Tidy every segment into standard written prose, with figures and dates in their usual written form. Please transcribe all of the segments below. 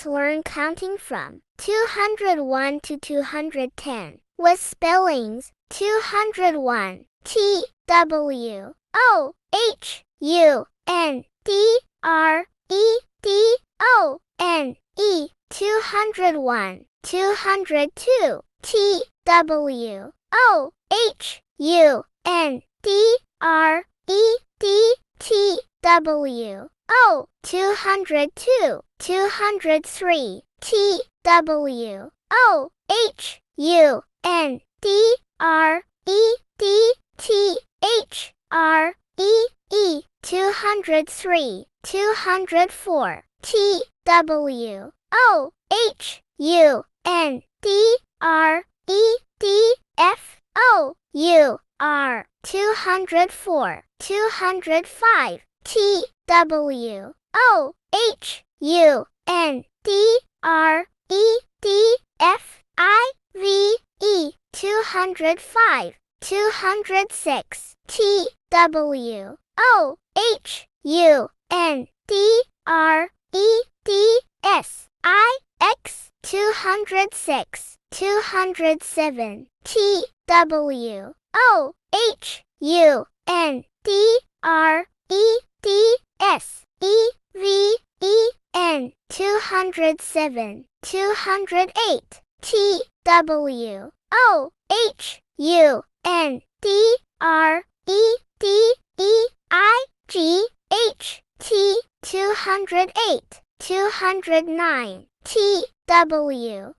Let's learn counting from 201 to 210 with spellings. 201 TWOHUNDREDONE 201 202 TWOHUNDREDTWO 202 203 TWOHUNDREDTHREE 203 204 TWOHUNDREDFOUR 204 205 TWOHUNDREDFIVE 205 206 TWOHUNDREDSIX 206 207 TWOHUNDREDSEVEN 207 208 TWOHUNDREDEIGHT 208 209 TWOHUNDREDNINE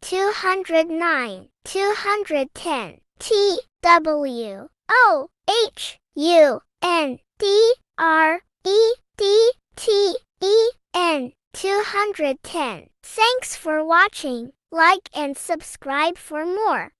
209 210 TWOHUNDREDTEN 210 Thanks for watching. Like and subscribe for more.